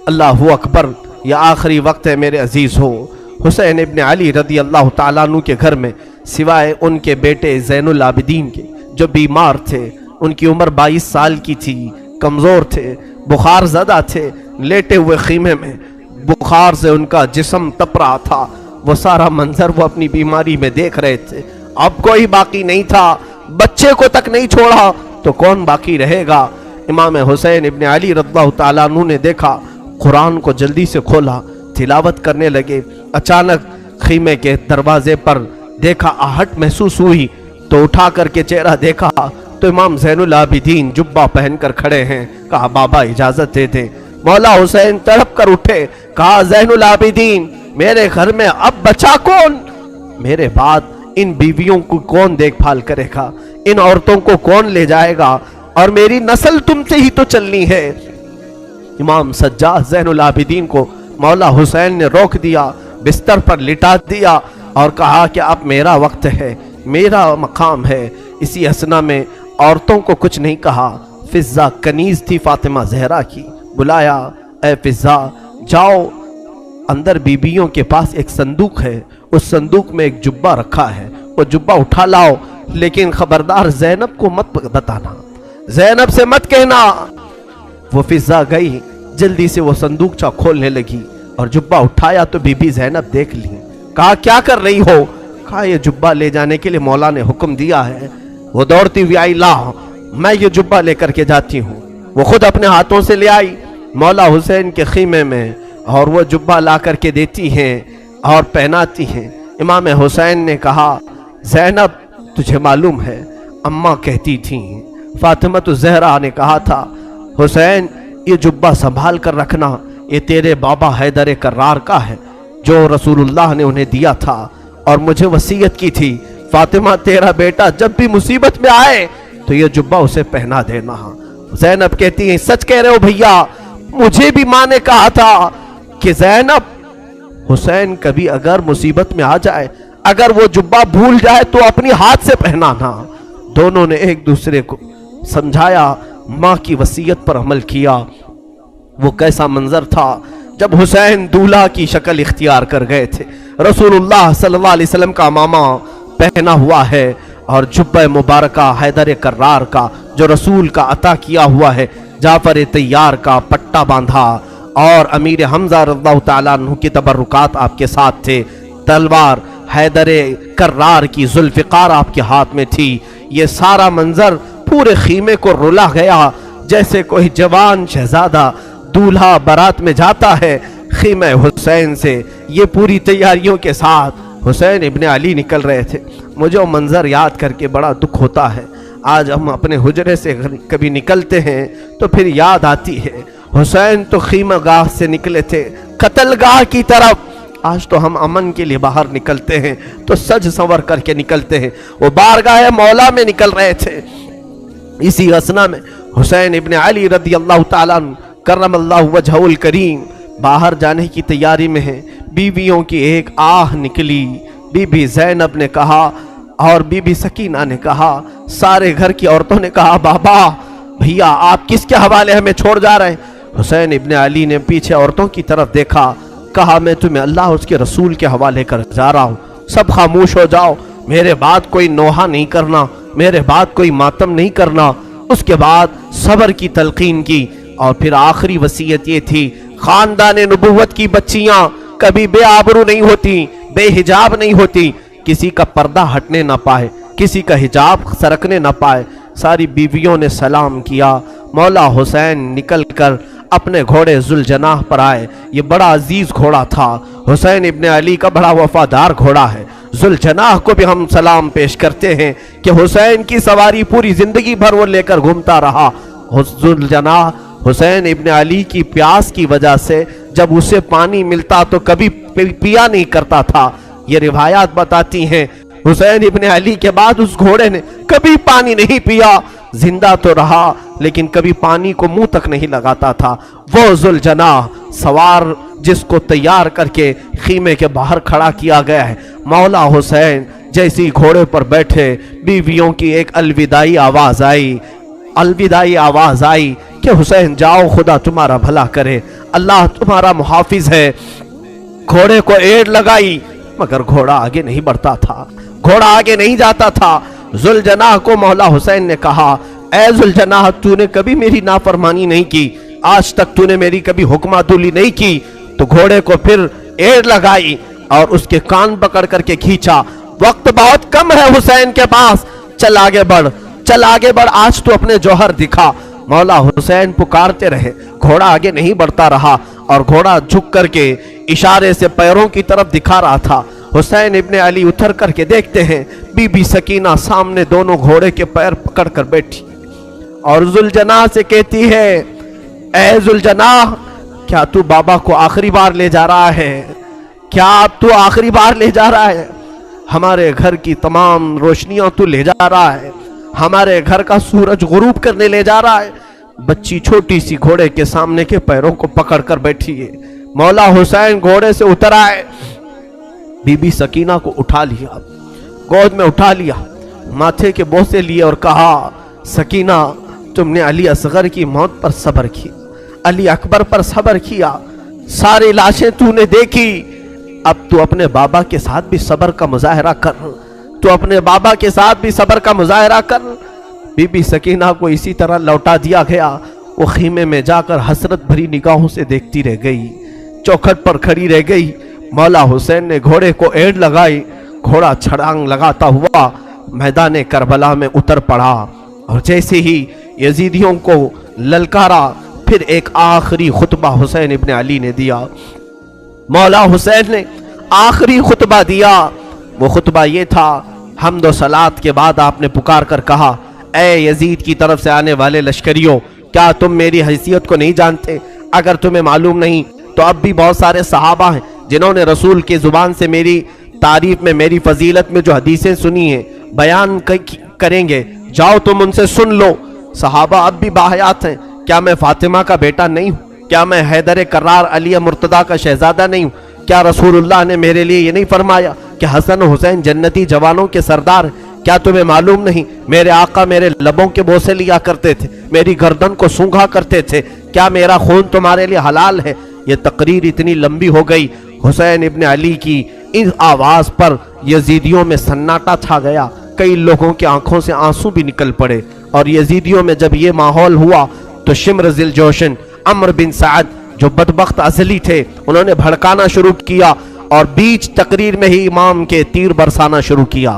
اللہ اکبر، یہ آخری وقت ہے میرے عزیز ہو۔ حسین ابن علی رضی اللہ تعالیٰ عنہ کے گھر میں سوائے ان کے بیٹے زین العابدین کے جو بیمار تھے، ان کی عمر 22 سال کی تھی، کمزور تھے، بخار زدہ تھے، لیٹے ہوئے خیمے میں بخار سے ان کا جسم تپ رہا تھا، وہ سارا منظر وہ اپنی بیماری میں دیکھ رہے تھے۔ اب کوئی باقی نہیں تھا، بچے کو تک نہیں چھوڑا تو کون باقی رہے گا؟ امام حسین ابن علی رضی اللہ تعالیٰ عنہ نے دیکھا، قرآن کو جلدی سے کھولا، تلاوت کرنے لگے۔ اچانک خیمے کے دروازے پر دیکھا، آہٹ محسوس ہوئی تو اٹھا کر کے چہرہ دیکھا تو امام زین العابدین جبہ پہن کر کھڑے ہیں۔ کہا بابا اجازت دے دیں۔ مولا حسین تڑپ کر اٹھے، کہا زین العابدین میرے گھر میں اب بچا کون؟ میرے بعد ان بیویوں کو کون دیکھ بھال کرے گا؟ ان عورتوں کو کون لے جائے گا؟ اور میری نسل تم سے ہی تو چلنی ہے۔ امام سجاد زین العابدین کو مولا حسین نے روک دیا، بستر پر لٹا دیا اور کہا کہ اب میرا وقت ہے، میرا مقام ہے۔ اسی اسنا میں عورتوں کو کچھ نہیں کہا۔ فضہ کنیز تھی فاطمہ زہرا کی، بلایا، اے فضہ جاؤ، اندر بیبیوں کے پاس ایک صندوق ہے، اس صندوق میں ایک جبہ رکھا ہے، وہ جبہ اٹھا لاؤ، لیکن خبردار زینب کو مت بتانا، زینب سے مت کہنا۔ وہ فضہ گئی، جلدی سے وہ صندوقچہ کھولنے لگی اور جبہ اٹھایا تو بی بی زینب دیکھ لی۔ کہا کیا کر رہی ہو؟ کہا یہ جبہ لے جانے کے لیے مولا نے حکم دیا ہے۔ وہ دوڑتی ہوئی آئی، لا میں یہ جبہ لے کر کے جاتی ہوں۔ وہ خود اپنے ہاتھوں سے لے آئی مولا حسین کے خیمے میں اور وہ جبہ لا کر کے دیتی ہیں اور پہناتی ہیں۔ امام حسین نے کہا زینب تجھے معلوم ہے اماں کہتی تھیں، فاطمہ زہرا نے کہا تھا حسین یہ جبہ سنبھال کر رکھنا، یہ تیرے بابا حیدر کرار کا ہے جو رسول اللہ نے انہیں دیا تھا اور مجھے وصیت کی تھی، فاطمہ تیرا بیٹا جب بھی مصیبت میں آئے تو یہ جبہ اسے پہنا دینا۔ زینب کہتی ہیں سچ کہہ رہے ہو بھیا، مجھے بھی ماں نے کہا تھا کہ زینب حسین کبھی اگر مصیبت میں آ جائے، اگر وہ جبہ بھول جائے تو اپنی ہاتھ سے پہنانا۔ دونوں نے ایک دوسرے کو سمجھایا، ماں کی وصیت پر عمل کیا۔ وہ کیسا منظر تھا جب حسین دولہا کی شکل اختیار کر گئے تھے، رسول اللہ صلی اللہ علیہ وسلم کا امامہ پہنا ہوا ہے اور جبہ مبارکہ حیدر کرار کا جو رسول کا عطا کیا ہوا ہے، جعفر طیار کا پٹا باندھا اور امیر حمزہ رضی اللہ تعالیٰ عنہ کی تبرکات آپ کے ساتھ تھے، تلوار حیدر کرار کی ذوالفقار آپ کے ہاتھ میں تھی۔ یہ سارا منظر پورے خیمے کو رلا گیا، جیسے کوئی جوان شہزادہ دولہا بارات میں جاتا ہے خیمہ حسین سے۔ یہ پوری تیاریوں کے ساتھ حسین ابن علی نکل رہے تھے۔ مجھے وہ منظر یاد کر کے بڑا دکھ ہوتا ہے۔ آج ہم اپنے حجرے سے کبھی نکلتے ہیں تو پھر یاد آتی ہے حسین تو خیمہ گاہ سے نکلے تھے قتل گاہ کی طرف، آج تو ہم امن کے لیے باہر نکلتے ہیں تو سج سنور کر کے نکلتے ہیں، وہ بارگاہ مولا میں نکل رہے تھے۔ اسی اسنا میں حسین ابن علی رضی اللہ تعالیٰ عنہ کرم اللہ وجہہ الکریم باہر جانے کی تیاری میں ہیں۔ بیویوں کی ایک آہ نکلی، بی بی زینب نے کہا اور بی بی سکینہ نے کہا، سارے گھر کی عورتوں نے کہا بابا بھیا آپ کس کے حوالے ہمیں چھوڑ جا رہے ہیں؟ حسین ابن علی نے پیچھے عورتوں کی طرف دیکھا، کہا میں تمہیں اللہ اور اس کے رسول کے حوالے کر جا رہا ہوں، سب خاموش ہو جاؤ، میرے بعد کوئی نوحہ نہیں کرنا، میرے بعد کوئی ماتم نہیں کرنا۔ اس کے بعد صبر کی تلقین کی اور پھر آخری وصیت یہ تھی، خاندان نبوت کی بچیاں کبھی بے آبرو نہیں ہوتی، بے حجاب نہیں ہوتی، کسی کا پردہ ہٹنے نہ پائے، کسی کا حجاب سرکنے نہ پائے۔ ساری بیویوں نے سلام کیا۔ مولا حسین نکل کر اپنے گھوڑے ذوالجناح پر آئے۔ یہ بڑا عزیز گھوڑا تھا، حسین ابن علی کا بڑا وفادار گھوڑا ہے۔ ذوالجناح کو بھی ہم سلام پیش کرتے ہیں کہ حسین کی سواری پوری زندگی بھر وہ لے کر گھومتا رہا۔ ذوالجناح حسین ابن علی کی پیاس کی وجہ سے جب اسے پانی ملتا تو کبھی پیا نہیں کرتا تھا۔ یہ روایات بتاتی ہیں حسین ابن علی کے بعد اس گھوڑے نے کبھی پانی نہیں پیا، زندہ تو رہا لیکن کبھی پانی کو منہ تک نہیں لگاتا تھا۔ وہ ذوالجناح سوار جس کو تیار کر کے خیمے کے باہر کھڑا کیا گیا ہے، مولا حسین جیسی گھوڑے پر بیٹھے، بیویوں کی ایک الوداعی آواز آئی کہ حسین جاؤ خدا تمہارا بھلا کرے، اللہ तुम्हारा मुहाफिज है। घोड़े को एड़ लगाई मगर घोड़ा आगे नहीं बढ़ता था, घोड़ा आगे नहीं जाता था। जुलजनाह को मौला हुसैन ने कहा, ऐ जुलजनाह, तूने कभी मेरी नाफरमानी नहीं की, आज तक तूने मेरी कभी हुक्मातुली नहीं की। तो घोड़े को फिर एड़ लगाई और उसके कान पकड़ करके खींचा। वक्त बहुत कम है हुसैन के पास, चल आगे बढ़, चल आगे बढ़, आज तो अपने जौहर दिखा। मौला हुसैन पुकारते रहे, घोड़ा आगे नहीं बढ़ता रहा और घोड़ा झुक करके इशारे से पैरों की तरफ दिखा रहा था। हुसैन इब्ने अली उतर करके देखते हैं, बीबी सकीना सामने दोनों घोड़े के पैर पकड़ कर बैठी और जुलजनाह से कहती है, ऐ जुलजनाह, क्या तू बाबा को आखिरी बार ले जा रहा है? क्या अब तू आखिरी बार ले जा रहा है? हमारे घर की तमाम रोशनियां तू ले जा रहा है, हमारे घर का सूरज गुरूब करने ले जा रहा है। बच्ची छोटी सी घोड़े के सामने के पैरों को पकड़ कर बैठी है। मौला हुसैन घोड़े से उतर आए, बीबी सकीना को उठा लिया, गोद में उठा लिया, माथे के बोसे लिए और कहा, सकीना, तुमने अली असगर की मौत पर सब्र किया, अली अकबर पर सब्र किया, सारी लाशें तूने देखी, अब तू अपने बाबा के साथ भी सब्र का मुजाहरा कर, तू अपने बाबा के साथ भी सब्र का मुजाहरा कर। बीबी सकीना को इसी तरह लौटा दिया गया। वो खीमे में जाकर हसरत भरी निगाहों से देखती रह गई, चौखट पर खड़ी रह गई। मौला हुसैन ने घोड़े को एड़ लगाई, घोड़ा छलांग लगाता हुआ मैदान करबला में उतर पड़ा और जैसे ही यजीदियों को ललकारा, फिर एक आखिरी खुतबा हुसैन इब्ने अली ने दिया। मौला हुसैन ने आखिरी खुतबा दिया। वो खुतबा ये था, हम्द व सलात के बाद आपने पुकार कर कहा, ऐ यजीद की तरफ से आने वाले लश्करियों, क्या तुम मेरी हैसियत को नहीं जानते? अगर तुम्हें मालूम नहीं तो अब भी बहुत सारे सहाबा हैं जिन्होंने रसूल की जुबान से मेरी तारीफ में, मेरी फजीलत में जो हदीसें सुनी हैं, बयान करेंगे, जाओ तुम उनसे सुन लो। सहाबा अब भी बाहयात हैं। क्या मैं फातिमा का बेटा नहीं हूँ? क्या मैं हैदर करार अली मुर्तदा का शहजादा नहीं हूँ? क्या रसूलुल्लाह ने मेरे लिए ये नहीं फरमाया कि हसन हुसैन जन्नती जवानों के सरदार? क्या तुम्हें मालूम नहीं, मेरे आका मेरे लबों के बोसे लिया करते थे, मेरी गर्दन को सूंघा करते थे, क्या मेरा खून तुम्हारे लिए हलाल है? ये तकरीर इतनी लंबी हो गई। हुसैन इब्ने अली की इस आवाज पर यजीदियों में सन्नाटा छा गया। कई लोगों की आंखों से आंसू भी निकल पड़े और यजीदियों में जब ये माहौल हुआ तो शिम्र जिल जोशन अम्र बिन साद, जो बदबख्त अजली थे, उन्होंने भड़काना शुरू किया और बीच तकरीर में ही इमाम के तीर बरसाना शुरू किया।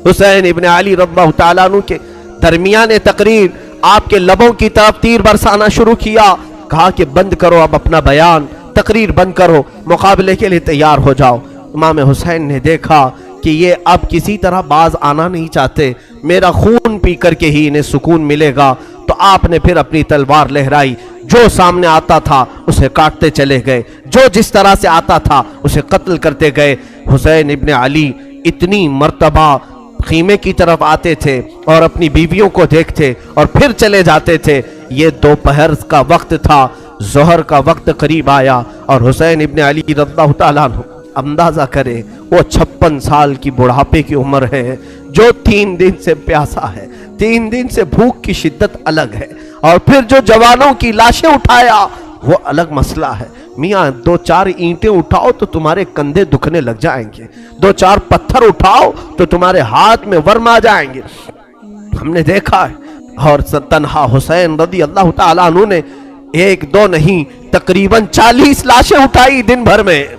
हुसैन इब्ने अली रज़ियल्लाहु ताला अन्हु के दरमियान तकरीर आपके लबों की तरफ तीर बरसाना शुरू किया। कहा कि बंद करो अब अपना बयान, तकरीर बंद करो, मुकाबले के लिए तैयार हो जाओ। इमाम हुसैन ने देखा कि ये अब किसी तरह बाज आना नहीं चाहते, मेरा खून पी करके ही इन्हें सुकून मिलेगा। तो आपने फिर अपनी तलवार लहराई, जो सामने आता था उसे काटते चले गए, जो जिस तरह से आता था उसे कत्ल करते गए। हुसैन इब्ने अली इतनी मर्तबा खीमे की तरफ आते थे और अपनी बीवियों को देखते और फिर चले जाते थे। ये दोपहर का वक्त था, जोहर का वक्त करीब आया और हुसैन इब्ने अली रज़ियल्लाहु ताला अन्हु, अंदाजा करें, वो 56 साल की बुढ़ापे की उम्र है, जो 3 दिन से प्यासा है, 3 दिन से भूख की शिद्दत अलग है, और फिर जो जवानों की लाशें उठाया वो अलग मसला है। मियाँ 2-4 ईंटें उठाओ तो तुम्हारे कंधे दुखने लग जाएंगे, 2-4 पत्थर उठाओ तो तुम्हारे हाथ में वर्म आ जाएंगे। हमने देखा है। और तन्हा हुसैन रज़ियल्लाहु ताला अन्हु ने 1-2 नहीं, तकरीबन 40 लाशें उठाई दिन भर में,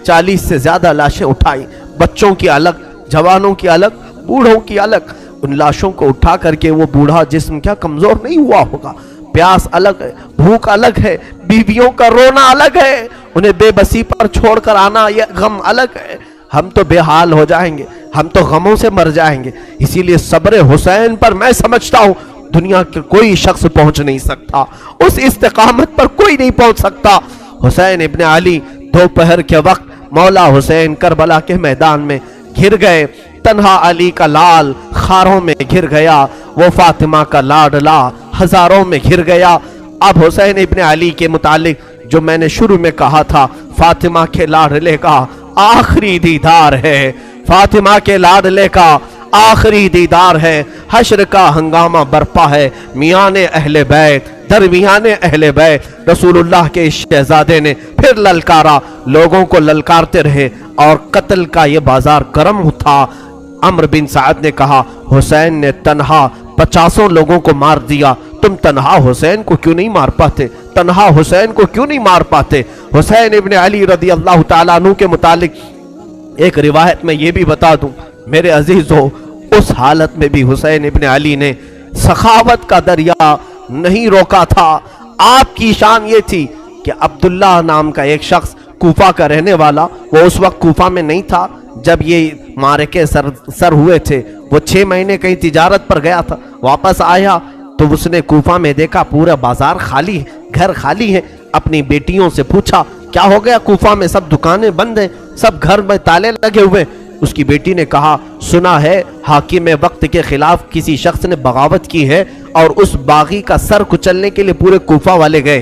40 से ज्यादा लाशें उठाई, बच्चों की अलग, जवानों की अलग, बूढ़ों की अलग। उन लाशों को उठा करके वो बूढ़ा जिस्म क्या कमजोर नहीं हुआ होगा? प्यास अलग है, भूख अलग है, बीवियों का रोना अलग है, उन्हें बेबसी पर छोड़कर आना ये गम अलग है। हम तो बेहाल हो जाएंगे, हम तो गमों से मर जाएंगे। इसीलिए सब्र हुसैन पर मैं समझता हूँ दुनिया के कोई शख्स पहुंच नहीं सकता, उस इस्तिकामत पर कोई नहीं पहुंच सकता। हुसैन इब्ने अली दोपहर के वक्त मौला हुसैन करबला के मैदान में घिर गए। तन्हा अली का लाल खारों में घिर गया, वो फातिमा का लाडला हजारों में घिर गया। अब हुसैन इब्ने अली के मुतालिक जो मैंने शुरू में कहा था, फातिमा के लाडले का आखिरी दीदार है, फातिमा के लाडले का आखिरी दीदार है। हश्र का हंगामा बरपा है, मियाने अहले बैत दरमियाने अहले बैत रसूलुल्लाह के इस शहजादे ने फिर ललकारा, लोगों को ललकारते रहे और कत्ल का ये बाजार गर्म था। अम्र बिन साद ने कहा, हुसैन ने तन्हा 50 लोगों को मार दिया, तुम तन्हा हुसैन को क्यों नहीं मार पाते? तन्हा हुसैन को क्यों नहीं मार पाते? हुसैन इब्ने अली रदी अल्लाह ताला अन्हु के मुतालिक एक रिवायत में ये भी बता दूं मेरे अजीजों, उस हालत में भी हुसैन इब्ने अली ने सखावत का दरिया नहीं रोका था। आपकी शान ये थी कि अब्दुल्ला नाम का एक शख्स कूफा का रहने वाला, वो उस वक्त कूफा में नहीं था जब ये मारके सर हुए थे। वो 6 महीने कहीं तिजारत पर गया था, वापस आया तो उसने कूफा में देखा पूरा बाजार खाली है, घर खाली है। अपनी बेटियों से पूछा, क्या हो गया कूफा में? सब दुकानें बंद हैं, सब घर में ताले लगे हुए। उसकी बेटी ने कहा, सुना है हाकिम वक्त के खिलाफ किसी शख्स ने बगावत की है और उस बागी का सर कुचलने के लिए पूरे कूफा वाले गए।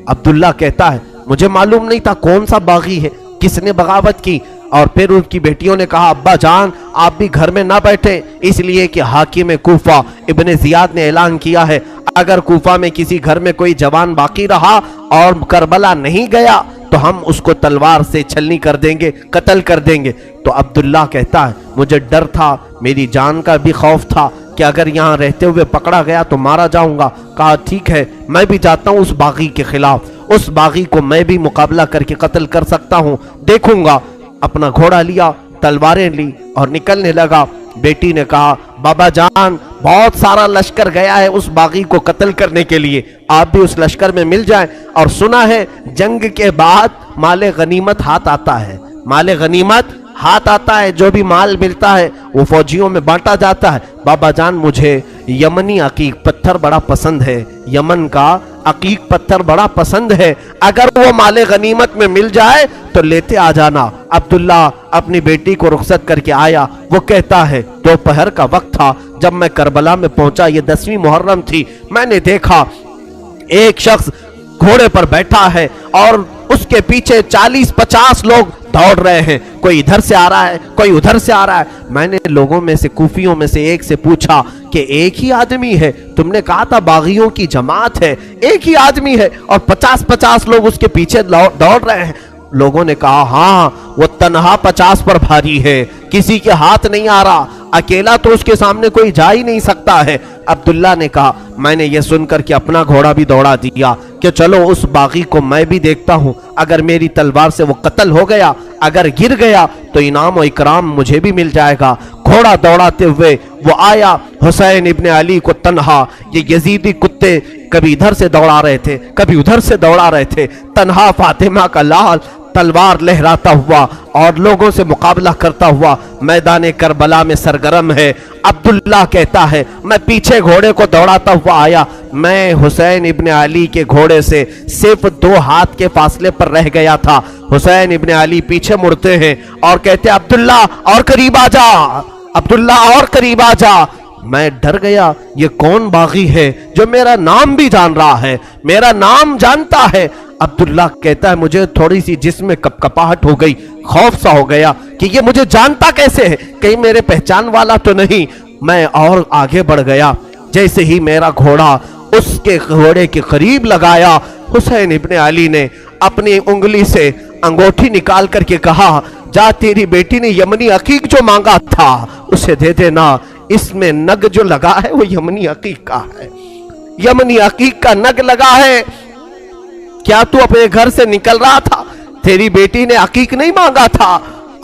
अब्दुल्ला कहता है, मुझे मालूम नहीं था कौन सा बागी है, किसने बगावत की। और फिर उनकी बेटियों ने कहा, अब्बा जान आप भी घर में ना बैठे, इसलिए कि हाकिम कूफा इब्ने जियाद ने ऐलान किया है अगर कूफा में किसी घर में कोई जवान बाकी रहा और करबला नहीं गया तो हम उसको तलवार से छलनी कर देंगे, कत्ल कर देंगे। तो अब्दुल्ला कहता है, मुझे डर था, मेरी जान का भी खौफ था कि अगर यहाँ रहते हुए पकड़ा गया तो मारा जाऊंगा। कहा ठीक है, मैं भी जाता हूँ उस बागी के खिलाफ, उस बागी को मैं भी मुकाबला करके कत्ल कर सकता हूँ, देखूंगा। अपना घोड़ा लिया, तलवारें ली और निकलने लगा। बेटी ने कहा, बाबा जान बहुत सारा लश्कर गया है उस बागी को कत्ल करने के लिए, आप भी उस लश्कर में मिल जाएं। और सुना है जंग के बाद माले गनीमत हाथ आता है, माले गनीमत हाथ आता है, जो भी माल मिलता है वो फौजियों में बांटा जाता है। बाबा जान मुझे यमनी अकीक पत्थर बड़ा पसंद है, यमन का अकीक पत्थर बड़ा पसंद है, अगर वो माले गनीमत में मिल जाए तो लेते आ जाना। अब्दुल्ला अपनी बेटी को रुखसत करके आया। वो कहता है, दोपहर का वक्त था जब मैं करबला में पहुंचा, ये 10वीं मुहर्रम थी। मैंने देखा एक शख्स घोड़े पर बैठा है और उसके पीछे 40-50 लोग दौड़ रहे हैं, कोई इधर से आ रहा है, कोई उधर से आ रहा है। मैंने लोगों में से, कूफियों में से एक से पूछा कि एक ही आदमी है? तुमने कहा था बागियों की जमात है, एक ही आदमी है और 50-50 लोग उसके पीछे दौड़ रहे हैं। लोगों ने कहा, हाँ वो तन्हा 50 पर भारी है, किसी के हाथ नहीं आ रहा, अकेला तो उसके सामने कोई जा ही नहीं सकता है। अब्दुल्ला ने कहा, मैंने ये सुनकर कि अपना घोड़ा भी दौड़ा दिया कि चलो उस बागी को मैं भी देखता हूं, अगर मेरी तलवार से वो कत्ल हो गया, अगर गिर गया तो इनाम और इकराम मुझे भी मिल जाएगा। घोड़ा दौड़ाते हुए वो आया, हुसैन इब्ने अली को तन्हा, ये यजीदी कुत्ते कभी इधर से दौड़ा रहे थे, कभी उधर से दौड़ा रहे थे, तन्हा फातिमा का लाल तलवार लहराता हुआ और लोगों से मुकाबला करता हुआ मैदान करबला में सरगर्म है। अब्दुल्ला कहता है, मैं पीछे घोड़े को दौड़ाता हुआ आया, मैं हुसैन इब्ने अली के घोड़े से सिर्फ 2 हाथ के फासले पर रह गया था। हुसैन इब्ने अली पीछे मुड़ते हैं और कहते, अब्दुल्ला और करीब आ जा, अब्दुल्ला और करीब आ जा। मैं डर गया, ये कौन बागी है जो मेरा नाम भी जान रहा है, मेरा नाम जानता है। अब्दुल्ला कहता है, मुझे थोड़ी सी जिस्म में कपकपाहट हो गई, खौफ सा हो गया कि ये मुझे जानता कैसे है, कहीं मेरे पहचान वाला तो नहीं। मैं और आगे बढ़ गया, जैसे ही मेरा घोड़ा उसके घोड़े के करीब लगाया, हुसैन इब्ने अली ने अपनी उंगली से अंगूठी निकाल करके कहा, जा तेरी बेटी ने यमनी अकीक जो मांगा था उसे दे देना, इसमें नग जो लगा है वो यमनी अकीक का है, यमनी अकीक का नग लगा है। क्या तू अपने घर से निकल रहा था, तेरी बेटी ने अकीक नहीं मांगा था?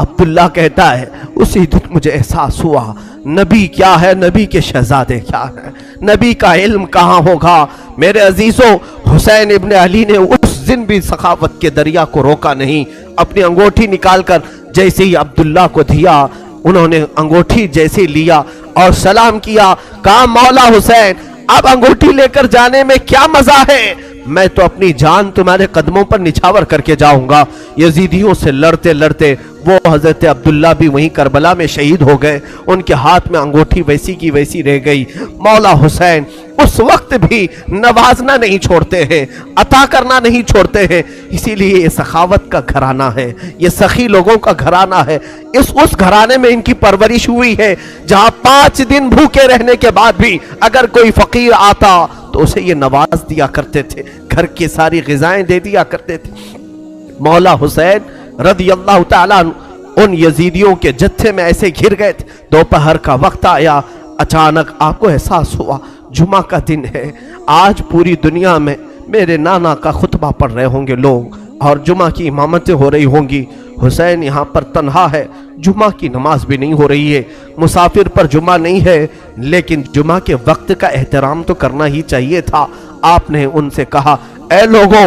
अब्दुल्ला कहता है, उसी दिन मुझे एहसास हुआ नबी क्या है, नबी के शहजादे क्या है, नबी का इल्म कहाँ होगा। मेरे अजीजों, हुसैन इब्ने अली ने उस दिन भी सखावत के दरिया को रोका नहीं। अपनी अंगूठी निकालकर जैसे ही अब्दुल्ला को दिया, उन्होंने अंगूठी जैसे लिया और सलाम किया, कहा, मौला हुसैन अब अंगूठी लेकर जाने में क्या मजा है, मैं तो अपनी जान तुम्हारे कदमों पर निछावर करके जाऊंगा। यजीदियों से लड़ते लड़ते وہ حضرت عبداللہ بھی وہیں کربلا میں شہید ہو گئے، ان کے ہاتھ میں انگوٹھی ویسی کی ویسی رہ گئی۔ مولا حسین اس وقت بھی نوازنا نہیں چھوڑتے ہیں، عطا کرنا نہیں چھوڑتے ہیں، اسی لیے یہ سخاوت کا گھرانہ ہے، یہ سخی لوگوں کا گھرانہ ہے۔ اس گھرانے میں ان کی پرورش ہوئی ہے جہاں 5 دن بھوکے رہنے کے بعد بھی اگر کوئی فقیر آتا تو اسے یہ نواز دیا کرتے تھے، گھر کی ساری غذائیں دے دیا کرتے تھے۔ مولا حسین رضی اللہ تعالیٰ عنہ ان یزیدیوں کے جتھے میں ایسے گھر گئے تھے، دوپہر کا وقت آیا، اچانک آپ کو احساس ہوا جمعہ کا دن ہے، آج پوری دنیا میں میرے نانا کا خطبہ پڑھ رہے ہوں گے لوگ اور جمعہ کی امامتیں ہو رہی ہوں گی، حسین یہاں پر تنہا ہے، جمعہ کی نماز بھی نہیں ہو رہی ہے، مسافر پر جمعہ نہیں ہے، لیکن جمعہ کے وقت کا احترام تو کرنا ہی چاہیے تھا۔ آپ نے ان سے کہا، اے لوگوں،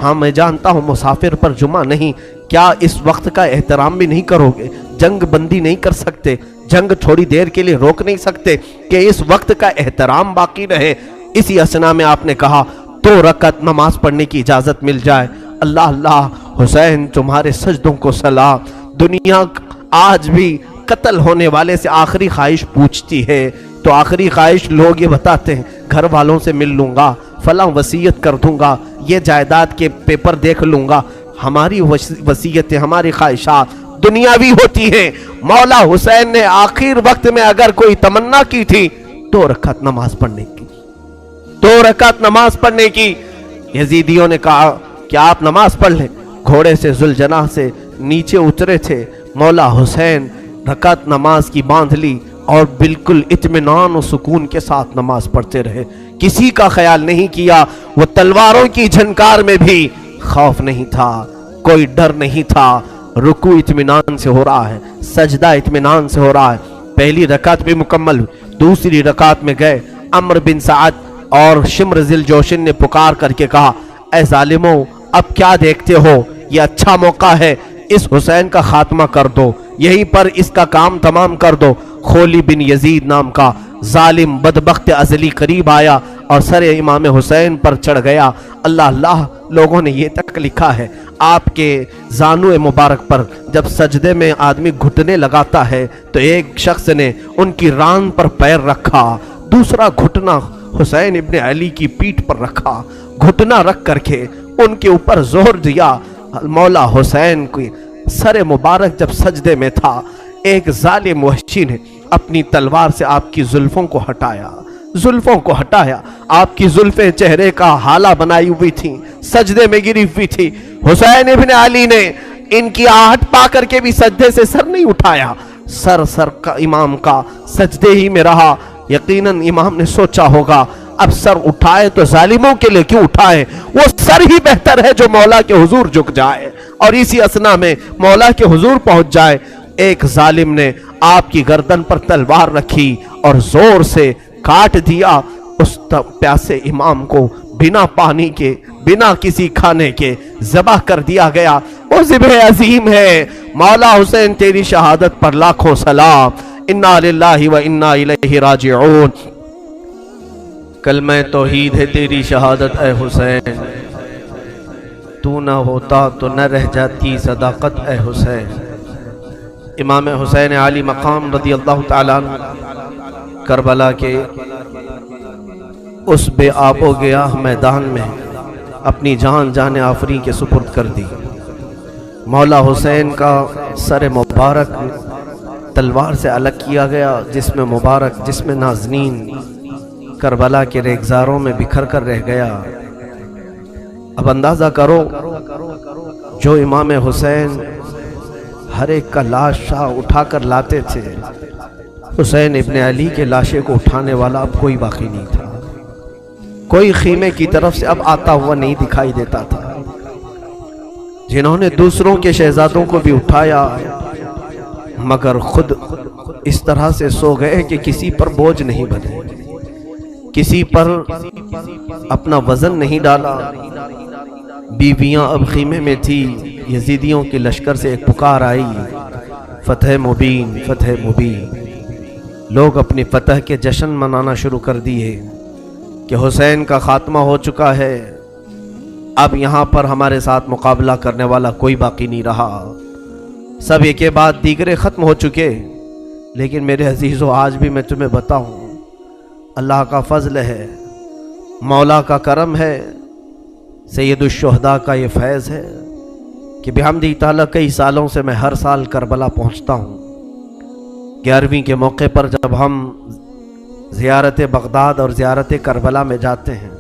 ہاں میں جانتا ہوں مسافر پر جمعہ نہیں، کیا اس وقت کا احترام بھی نہیں کرو گے؟ جنگ بندی نہیں کر سکتے، جنگ تھوڑی دیر کے لیے روک نہیں سکتے کہ اس وقت کا احترام باقی رہے؟ اسی اسنا میں آپ نے کہا 2 رکعت نماز پڑھنے کی اجازت مل جائے۔ اللہ اللہ، حسین تمہارے سجدوں کو سلام۔ دنیا آج بھی قتل ہونے والے سے آخری خواہش پوچھتی ہے تو آخری خواہش لوگ یہ بتاتے ہیں، گھر والوں سے مل لوں گا، فلاں وصیت کر دوں گا، یہ جائیداد کے پیپر دیکھ لوں گا۔ ہماری وصیتیں، ہماری خواہشات دنیاوی ہوتی ہیں۔ مولا حسین نے آخر وقت میں اگر کوئی تمنا کی تھی 2 رکعت نماز پڑھنے کی، 2 رکعت نماز پڑھنے کی۔ یزیدیوں نے کہا کہ آپ نماز پڑھ لیں۔ گھوڑے سے ذوالجناح سے نیچے اترے تھے، مولا حسین رکعت نماز کی باندھ لی اور بالکل اطمینان و سکون کے ساتھ نماز پڑھتے رہے، کسی کا خیال نہیں کیا۔ وہ تلواروں کی جھنکار میں بھی خوف نہیں تھا، کوئی ڈر نہیں تھا۔ رکوع اطمینان سے ہو رہا ہے، سجدہ اطمینان سے ہو رہا ہے۔ پہلی رکعت بھی مکمل ہوئی، دوسری رکعت میں گئے۔ عمرو بن سعد اور شمر ذی الجوشن نے پکار کر کے کہا، اے ظالموں، اب کیا دیکھتے ہو؟ یہ اچھا موقع ہے، اس حسین کا خاتمہ کر دو، یہیں پر اس کا کام تمام کر دو۔ خولی بن یزید نام کا ظالم بدبخت ازلی قریب آیا اور سر امام حسین پر چڑھ گیا۔ اللہ اللہ، لوگوں نے یہ تک لکھا ہے آپ کے زانو مبارک پر جب سجدے میں آدمی گھٹنے لگاتا ہے تو ایک شخص نے ان کی ران پر پیر رکھا، دوسرا گھٹنا حسین ابن علی کی پیٹھ پر رکھا، گھٹنا رکھ کر کے ان کے اوپر زور دیا۔ مولا حسین کی سر مبارک جب سجدے میں تھا، ایک ظالم وحشی نے اپنی تلوار سے آپ کی زلفوں کو ہٹایا، زلفوں کو ہٹایا۔ آپ کی زلفیں چہرے کا حالہ بنائی ہوئی تھیں، سجدے میں گری ہوئی تھی۔ حسین ابن علی نے ان کی آہٹ پا کر کے بھی سجدے سے سر نہیں اٹھایا، سر کا امام کا سجدے ہی میں رہا۔ یقیناً امام نے سوچا ہوگا اب سر اٹھائے تو ظالموں کے لیے کیوں اٹھائے، وہ سر ہی بہتر ہے جو مولا کے حضور جھک جائے اور اسی اسنا میں مولا کے حضور پہنچ جائے۔ ایک ظالم نے آپ کی گردن پر تلوار رکھی اور زور سے کاٹ دیا۔ اس پیاسے امام کو بنا پانی کے، بنا کسی کھانے کے ذبح کر دیا گیا۔ وہ ذبح عظیم ہے۔ مولا حسین تیری شہادت پر لاکھوں سلام۔ انا للہ و انا الیہ راجعون۔ کلمہ توحید ہے تیری شہادت اے حسین، تو نہ ہوتا تو نہ رہ جاتی صداقت اے حسین۔ امام حسین علی مقام رضی اللہ تعالیٰ عنہ کربلا کے اس بے آب و گیاہ میدان میں اپنی جان آفریں کے سپرد کر دی۔ مولا حسین کا سر مبارک تلوار سے الگ کیا گیا، جسم مبارک، جسم نازنین کربلا کے ریگزاروں میں بکھر کر رہ گیا۔ اب اندازہ کرو، جو امام حسین ہر ایک کا لاش شاہ اٹھا کر لاتے تھے، حسین ابن علی کے لاشے کو اٹھانے والا اب کوئی باقی نہیں تھا، کوئی خیمے کی طرف سے اب آتا ہوا نہیں دکھائی دیتا تھا۔ جنہوں نے دوسروں کے شہزادوں کو بھی اٹھایا مگر خود اس طرح سے سو گئے کہ کسی پر بوجھ نہیں بنے، کسی پر اپنا وزن نہیں ڈالا۔ بیویاں اب خیمے میں تھی۔ یزیدیوں کے لشکر سے ایک پکار آئی، فتح مبین، فتح مبین۔ لوگ اپنی فتح کے جشن منانا شروع کر دیے کہ حسین کا خاتمہ ہو چکا ہے، اب یہاں پر ہمارے ساتھ مقابلہ کرنے والا کوئی باقی نہیں رہا۔ सब एक के बाद दीगरे ख़त्म हो चुके, लेकिन मेरे अजीज़ों आज भी मैं तुम्हें बताऊं, अल्लाह का फजल है, मौला का करम है, सैयदुश्शुहदा का ये फैज़ है कि बिहम्दी ताला कई सालों से मैं हर साल करबला पहुंचता हूं। 11वीं के मौके पर जब हम ज़ियारत बगदाद और ज़ियारत करबला में जाते हैं,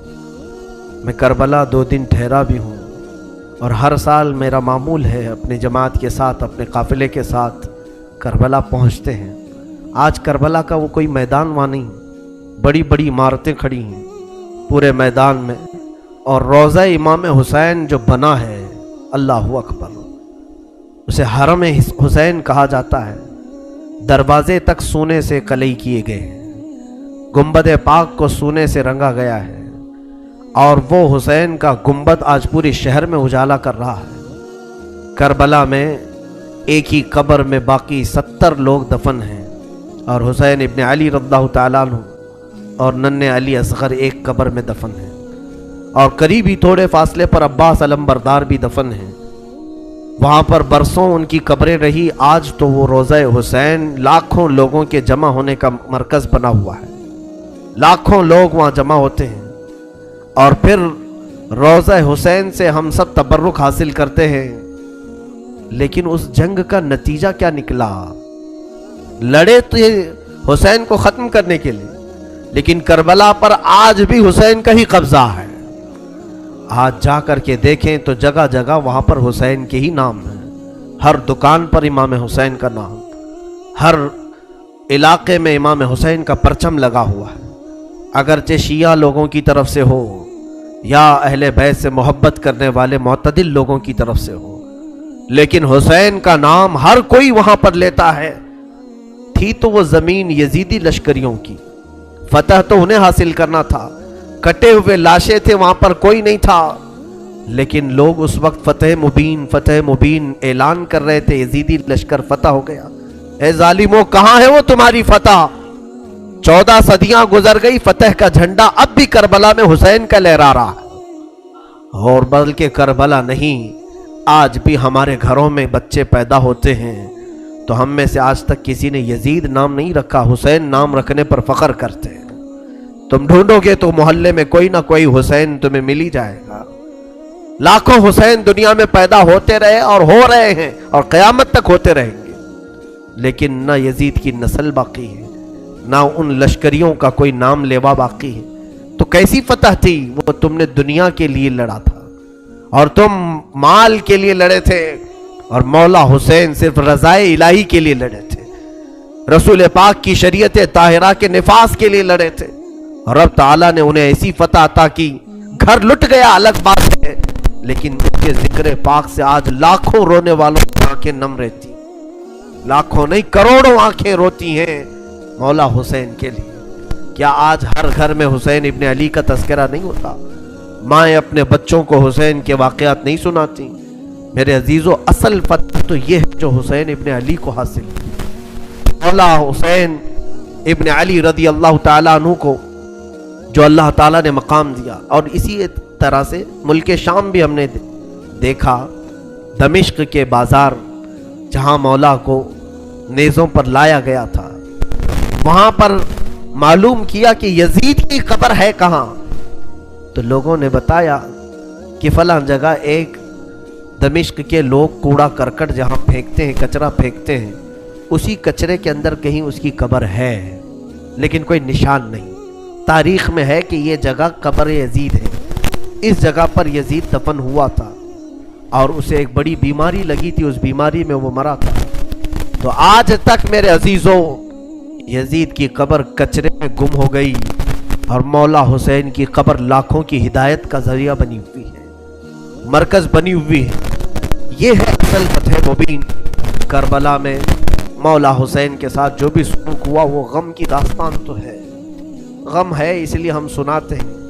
मैं करबला 2 दिन ठहरा भी हूँ और हर साल मेरा मामूल है अपनी जमात के साथ, अपने काफ़िले के साथ करबला पहुँचते हैं। आज करबला का वो कोई मैदान वहाँ नहीं, बड़ी बड़ी इमारतें खड़ी हैं पूरे मैदान में, और रोज़ा इमाम हुसैन जो बना है, अल्लाह अकबर, उसे हरम हुसैन कहा जाता है। दरवाजे तक सोने से कलई किए गए हैं, गुंबद पाक को सोने से रंगा गया है, और वो हुसैन का गुंबद आज पूरे शहर में उजाला कर रहा है। करबला में एक ही कब्र में बाकी 70 लोग दफन हैं, और हुसैन इब्न अली रज़ियल्लाहु ताला अन्हु और नन्हे अली असगर एक कब्र में दफन हैं, और करीब ही थोड़े फासले पर अब्बास अलमबरदार भी दफन हैं। वहाँ पर बरसों उनकी कब्रें रही, आज तो वो रोज़ा हुसैन लाखों लोगों के जमा होने का मरकज़ बना हुआ है। लाखों लोग वहाँ जमा होते हैं, और फिर रोज़ा हुसैन से हम सब तबर्रुक हासिल करते हैं। लेकिन उस जंग का नतीजा क्या निकला? लड़े तो ये हुसैन को ख़त्म करने के लिए, लेकिन करबला पर आज भी हुसैन का ही कब्ज़ा है। आज जा कर के देखें तो जगह जगह वहाँ पर हुसैन के ही नाम हैं। हर दुकान पर इमाम हुसैन का नाम, हर इलाके में इमाम हुसैन का परचम लगा हुआ है। अगरचे शिया लोगों की तरफ से हो या अहले बैत से मोहब्बत करने वाले मोतदिल लोगों की तरफ से हो, लेकिन हुसैन का नाम हर कोई वहाँ पर लेता है। थी तो वो ज़मीन यजीदी लश्करियों की, फतह तो उन्हें हासिल करना था, कटे हुए लाशें थे, वहां पर कोई नहीं था, लेकिन लोग उस वक्त फतेह मुबीन ऐलान कर रहे थे। यजीदी लश्कर फतह हो गया। ए जालिमों, कहां है वो तुम्हारी फतह? 14 सदियां गुजर गई, फतह का झंडा अब भी करबला में हुसैन का लहरा रहा है। और बल्कि करबला नहीं, आज भी हमारे घरों में बच्चे पैदा होते हैं तो हम में से आज तक किसी ने यजीद नाम नहीं रखा, हुसैन नाम रखने पर फख्र करते हैं। तुम ढूंढोगे तो मोहल्ले में कोई ना कोई हुसैन तुम्हें मिल ही जाएगा। लाखों हुसैन दुनिया में पैदा होते रहे और हो रहे हैं और क़यामत तक होते रहेंगे, लेकिन ना यजीद की नस्ल बाकी है, ना उन लश्करियों का कोई नाम लेवा बाकी है। तो कैसी फतह थी? वो तुमने दुनिया के लिए लड़ा था और तुम माल के लिए लड़े थे, और मौला हुसैन सिर्फ रज़ाए इलाही के लिए लड़े थे, रसूल पाक की शरीयत ताहिरा के निफास के लिए लड़े थे। रब ताला ने उन्हें ऐसी फतह अता की, घर लुट गया अलग बात है, लेकिन उनके जिक्र पाक से आज लाखों रोने वालों की आंखें नम रहती, लाखों नहीं करोड़ों आंखें रोती हैं मौला हुसैन के लिए। क्या आज हर घर में हुसैन इब्न अली का तज़किरा नहीं होता? माएँ अपने बच्चों को हुसैन के वाक़यात नहीं सुनाती? मेरे अजीज़ों, असल फतह तो ये है जो हुसैन इब्न अली को हासिल है। मौला हुसैन इब्न अली रज़ी अल्लाह ताला अन्हु को जो अल्लाह ताला ने मकाम दिया, और इसी तरह से मुल्क शाम भी हमने देखा, दमिश्क के बाज़ार जहाँ मौला को नेज़ों पर लाया गया था, वहाँ पर मालूम किया कि यजीद की कब्र है कहाँ। तो लोगों ने बताया कि फलां जगह एक दमिश्क के लोग कूड़ा करकट जहाँ फेंकते हैं, कचरा फेंकते हैं, उसी कचरे के अंदर कहीं उसकी कब्र है, लेकिन कोई निशान नहीं। तारीख में है कि ये जगह कब्र यजीद है, इस जगह पर यजीद दफन हुआ था और उसे एक बड़ी बीमारी लगी थी, उस बीमारी में वो मरा था। तो आज तक मेरे अजीजों, यजीद की कब्र कचरे में गुम हो गई और मौला हुसैन की कब्र लाखों की हिदायत का जरिया बनी हुई है, मरकज बनी हुई है। ये है असल फतह मुबीन। करबला में मौला हुसैन के साथ जो भी सलूक हुआ वो गम की दास्तान तो है, गम है इसलिए हम सुनाते हैं।